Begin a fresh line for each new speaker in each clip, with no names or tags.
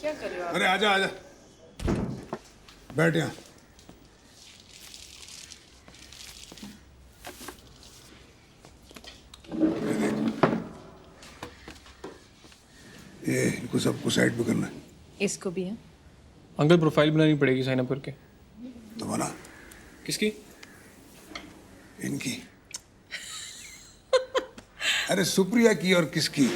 क्या कर रहे हो आप?
अरे आजा आजा, बैठ यहाँ। ये इनको सबको साइड पे करना है।
इसको भी है।
अंकल प्रोफाइल बनानी पड़ेगी साइन अप करके।
तो बना
किसकी?
इनकी। अरे सुप्रिया की और किसकी?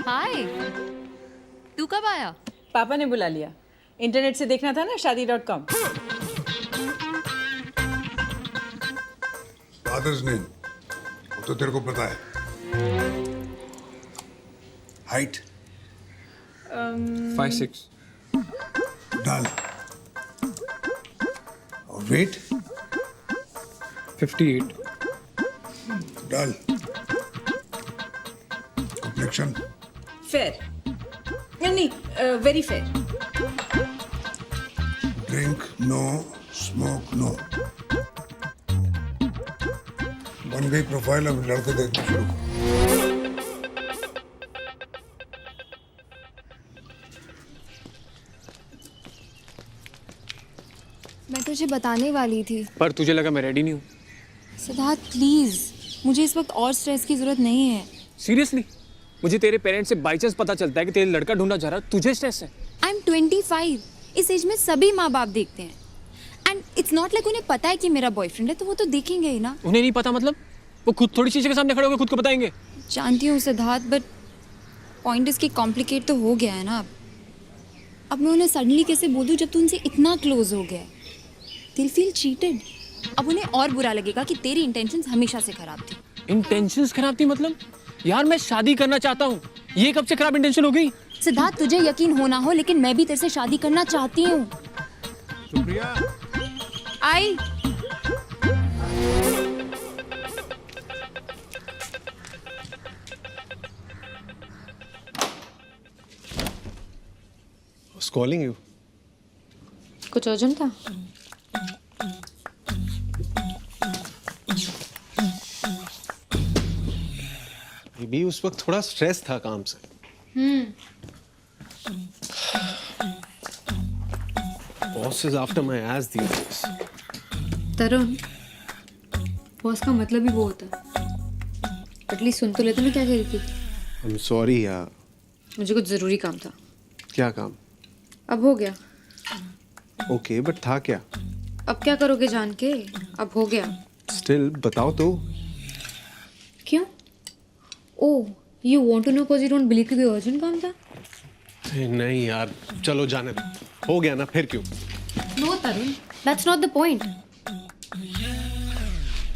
हाय, तू कब आया?
पापा ने बुला लिया। इंटरनेट से देखना था ना शादी.com।
फादर्स नेम वो तो तेरे को पता है। हाइट
5'6".
डाल। और वेट
58।
डाल। कॉम्प्लेक्शन
फेयर नहीं, very fair.
Drink no, smoke no. बन गई प्रोफाइल, अब लड़के देखना शुरू करो।
मैं तुझे बताने वाली थी।
पर तुझे लगा मैं रेडी नहीं हूँ?
सिद्धार्थ प्लीज, मुझे इस वक्त और स्ट्रेस की जरूरत नहीं है।
सीरियसली? मुझे तेरे पेरेंट्स से बाई चांस पता चलता है कि तेरे लड़का ढूंढा जा रहा है, तुझे स्ट्रेस है?
I am 25। इस एज में सभी माँ बाप देखते हैं। एंड इट्स नॉट लाइक उन्हें पता है कि मेरा बॉयफ्रेंड है, तो वो तो देखेंगे ही ना।
उन्हें नहीं पता मतलब? वो खुद थोड़ी चीज़ के सामने खड़े होकर खुद को बताएंगे।
जानती हूँ सिद्धार्थ, बट पॉइंट इसकी कॉम्प्लिकेट तो हो गया है ना। अब मैं उन्हें सडनली कैसे बोल दूँ जब तू उनसे इतना क्लोज हो गया? दिल फील चीटेड। अब उन्हें और बुरा लगेगा कि तेरी इंटेंशंस हमेशा से खराब थी।
इंटेंशंस खराब थी मतलब? यार मैं शादी करना चाहता हूँ, ये कब से खराब इंटेंशन हो गई?
सिद्धार्थ तुझे यकीन हो ना हो, लेकिन मैं भी तेरे से शादी करना चाहती हूँ।
सुप्रिया
आई
was calling you.
कुछ अर्जेंट था?
भी उस वक्त थोड़ा स्ट्रेस था काम से। Boss is after my age these days.
Tarun, boss का मतलब ही वो होता है। एटलीस्ट सुन तो लेते मैं क्या कह रही थी।
I'm sorry यार।
मुझे कुछ जरूरी काम था।
क्या काम?
अब हो गया।
ओके बट था क्या?
अब क्या करोगे जान के? अब हो गया।
स्टिल बताओ तो।
क्यों? Oh, you want to know because you don't believe कि कोई अर्जेंट काम था?
नहीं यार, चलो जाने दो। हो गया ना, फिर क्यों?
No Tarun, that's not the point.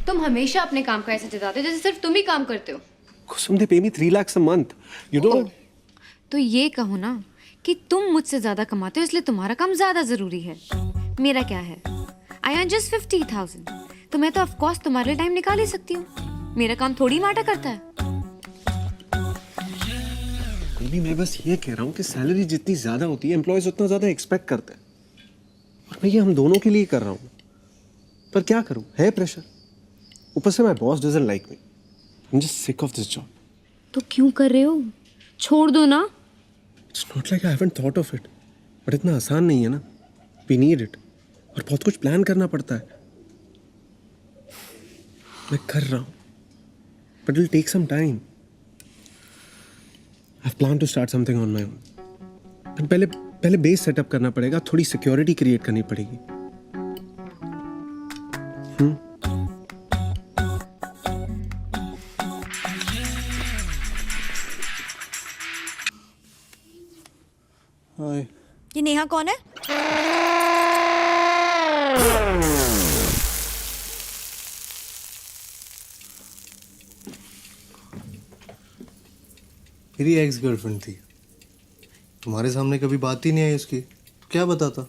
तुम हमेशा अपने काम का ऐसे जताते हो जैसे सिर्फ तुम ही काम करते हो।
कुसुम दे पे मी 3 lakhs a month. You don't.
तो ये कहो ना कि तुम मुझसे ज्यादा कमाते हो इसलिए तुम्हारा काम ज्यादा जरूरी है। मेरा क्या है? आई अर्न जस्ट 50,000, तो मैं तो ऑफ कोर्स तुम्हारे लिए टाइम निकाल ही सकती हूँ। मेरा काम थोड़ी मैटर करता है।
भी मैं बस ये कह रहा हूँ कि सैलरी जितनी ज्यादा होती है एम्प्लॉयज उतना ज्यादा एक्सपेक्ट करते हैं, और मैं ये हम दोनों के लिए कर रहा हूँ। पर क्या करूँ, है प्रेशर। ऊपर से my boss doesn't like me. I am just sick of this job.
तो क्यों कर रहे हो? छोड़ दो ना।
It's not like I haven't thought of it, but इतना आसान नहीं है ना। वी नीड इट, और बहुत कुछ प्लान करना पड़ता है। मैं कर रहा हूँ, but it will take some time. I have plan to start something on my own, but पहले बेस सेटअप करना पड़ेगा, थोड़ी सिक्योरिटी क्रिएट करनी पड़ेगी। हाय,
ये नेहा कौन है?
मेरी एक्स गर्लफ्रेंड थी। तुम्हारे सामने कभी बात ही नहीं आई उसकी, तो क्या बताता।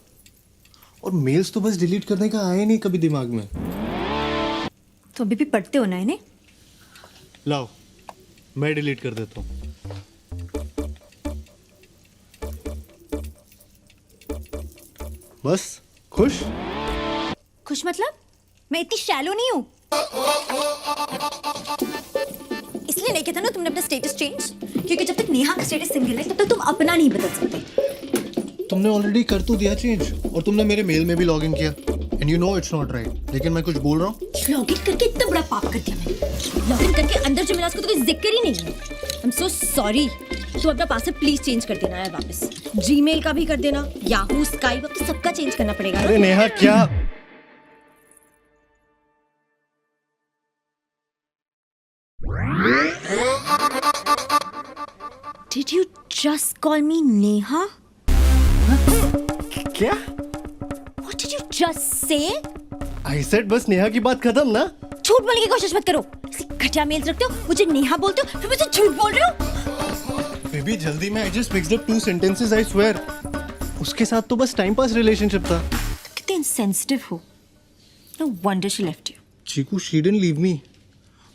और मेल्स तो बस डिलीट करने का आया नहीं कभी दिमाग में।
तो अभी भी पढ़ते हो ना इन्हें?
लाओ मैं डिलीट कर देता हूँ। बस खुश?
खुश मतलब? मैं इतनी शैलो नहीं हूँ। इसलिए इसलिए नहीं कहता ना तुमने अपना स्टेटस चेंज, क्योंकि जब तक नेहा का स्टेटस सिंगल है तब तक तुम अपना नहीं बदल सकते।
तुमने ऑलरेडी कर तो दिया चेंज, और तुमने मेरे मेल में भी लॉग इन किया, and you know it's not right. लेकिन मैं कुछ बोल रहा हूँ।
लॉग इन करके इतना बड़ा पाप कर दिया मैंने। लॉग इन करके अंदर जो मिला उसको तो कोई जिक्र ही नहीं है। I am so sorry. तू अपना पासवर्ड प्लीज चेंज कर देना है वापस। जीमेल का भी कर देना, याहू, स्काइप, अब तो सबका चेंज करना पड़ेगा।
अरे नेहा क्या?
Did you just call me Neha?
क्या?
What did you just say?
I said बस नेहा की बात खत्म ना।
झूठ बोलने की कोशिश मत करो। घटिया मेल्स रखते हो, मुझे नेहा बोलते हो, फिर मुझे झूठ बोल रहे हो।
बेबी जल्दी में I just mixed up 2 sentences I swear। उसके साथ तो बस टाइम पास रिलेशनशिप था।
कितने insensitive हो। No wonder she left you.
Chiku she didn't leave me।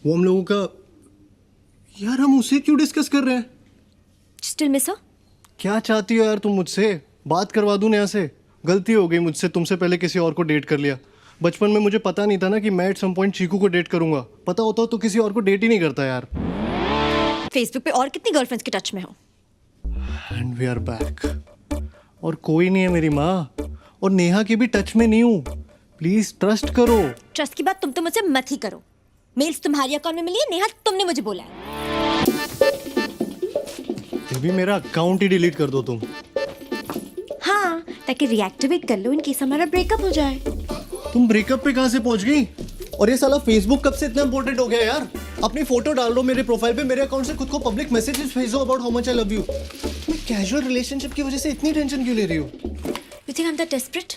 वो हम लोगों का, यार हम उसे क्यों डिस्कस कर रहे हैं?
Still miss her?
क्या चाहती हो यार तुम मुझसे? बात करवा दूं नेहा से? गलती हो गई मुझसे, तुमसे पहले किसी और को डेट कर लिया। बचपन में मुझे पता नहीं था ना कि मैं एट सम पॉइंट चीकू को डेट करूंगा। पता होता तो किसी और को डेट ही नहीं करता यार।
फेसबुक पे और कितनी गर्लफ्रेंड्स के टच में हो?
And we are back. और कोई नहीं है मेरी माँ, और नेहा के भी टच में नहीं हूँ। प्लीज ट्रस्ट करो।
ट्रस्ट की बात तुम तो मुझसे मत ही करो। मेल्स तुम्हारी अकाउंट में मिली है, नेहा तुमने मुझे बोला है।
बेबी मेरा अकाउंट ही डिलीट कर दो तुम।
हाँ, ताकि रिएक्टिवेट कर लो इन केस हमारा ब्रेकअप हो जाए।
तुम ब्रेकअप पे कहाँ से पहुंच गई? और ये साला फेसबुक कब से इतना इंपॉर्टेंट हो गया यार? अपनी फोटो डाल दो मेरे प्रोफाइल पे, मेरे अकाउंट से खुद को पब्लिक मैसेजेस भेजो about how much I love you. तुम कैजुअल रिलेशनशिप की वजह से इतनी टेंशन क्यों ले रही हो?
You think I'm that desperate?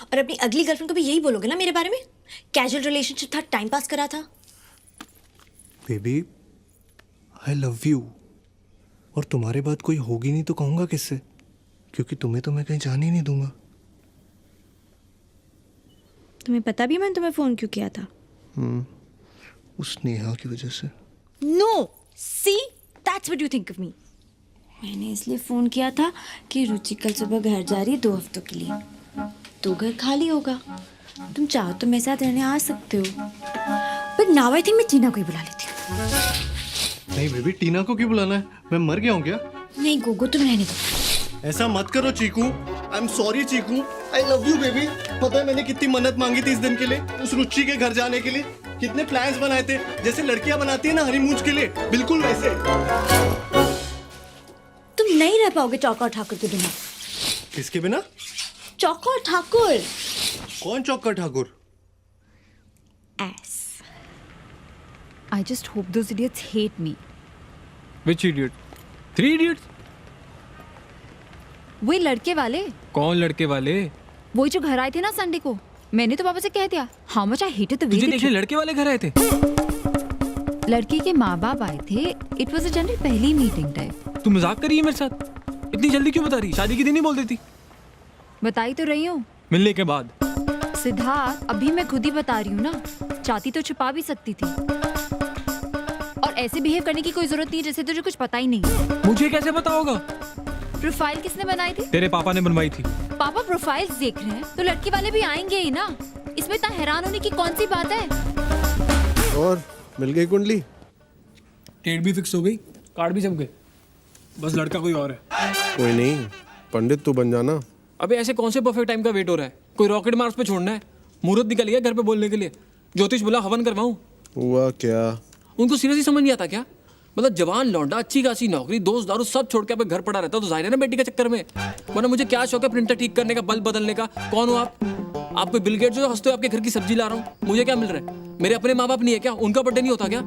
और अपनी अगली गर्लफ्रेंड को भी यही बोलोगे ना मेरे बारे में? कैजुअल रिलेशनशिप था, टाइम पास करा था।
बेबी आई लव यू, और तुम्हारे बाद कोई होगी नहीं तो कहूंगा किससे? क्योंकि तुम्हें तो मैं कहीं जाने ही नहीं दूंगा।
तुम्हें पता भी मैंने तुम्हें फोन क्यों किया था?
उस नेहा की वजह से।
No, see, that's what you think of me. मैंने इसलिए फोन किया था कि रुचि कल सुबह घर जा रही है 2 हफ्तों के लिए, तो घर खाली होगा। तुम चाहो तो मेरे साथ रहने आ सकते हो। But now I think मैं टीना को ही बुला लेती हूँ।
नहीं बेबी, टीना को क्यों बुलाना है? मैं मर गया हूँ क्या?
नहीं गोगो, तुम रहने दो।
ऐसा मत करो Chiku. I am sorry Chiku. I love you baby. पता है मैंने कितनी मन्नत मांगी थी इस दिन के लिए, उस रुचि के घर जाने के लिए। कितने प्लान्स बनाए थे, जैसे लड़कियां बनाती है ना हनीमून के लिए, बिल्कुल वैसे।
तुम नहीं रह पाओगे चौका और ठाकुर के बिना।
किसके बिना?
चौका और ठाकुर।
कौन चौका Thakur?
Ass.
I just hope those idiots hate me.
Which idiot? 3 idiots?
वही लड़के वाले,
कौन लड़के वाले?
वही जो घर आए थे ना संडे को। मैंने तो पापा से कह दिया how much I hated the way
तुझे
दे
देखने लड़के वाले घर आए थे?
लड़की के माँ बाप आए थे। इट वॉज अ जनरल पहली मीटिंग टाइप।
तू मजाक कर रही है मेरे साथ? इतनी जल्दी क्यों बता रही? शादी के दिन ही बोल देती।
बताई तो रही हूँ।
मिलने के बाद।
सिद्धार्थ, अभी मैं खुद ही बता रही हूँ ना, चाहती तो छुपा भी सकती थी। और ऐसे बिहेव करने की कोई जरूरत नहीं जैसे तुझे कुछ पता ही नहीं।
मुझे कैसे पता होगा?
प्रोफाइल किसने बनाई थी?
तेरे पापा ने बनवाई थी।
पापा प्रोफाइल्स देख रहे हैं तो लड़की वाले भी आएंगे ही ना। इसमें इतना हैरान होने की कौन सी बात है?
और मिल गई कुंडली?
डेट भी फिक्स हो गई, कार्ड भी जम गए, बस लड़का कोई और है।
कोई नहीं, पंडित तू बन जाना।
अबे ऐसे कौन से परफेक्ट टाइम का वेट हो रहा है? कोई रॉकेट मार्स पे छोड़ना है? मुहूर्त निकल गया घर पे बोलने के लिए। ज्योतिष बोला हवन करवाऊं।
हुआ क्या?
उनको सीरियसली समझ नहीं आता क्या? मतलब जवान लौंडा, अच्छी खासी नौकरी, दोस्त दारू सब छोड़ के अपने घर पड़ा रहता, तो जाहिर है ना बेटी के चक्कर में। वरना मुझे क्या शौक है प्रिंटर ठीक करने का, बल्ब बदलने का? कौन हो आप? कोई बिल गेट्स जो हंसते हो आपके घर की सब्जी ला रहा हूँ? मुझे क्या मिल रहा है? मेरे अपने माँ बाप नहीं है क्या? उनका बर्थडे नहीं होता क्या?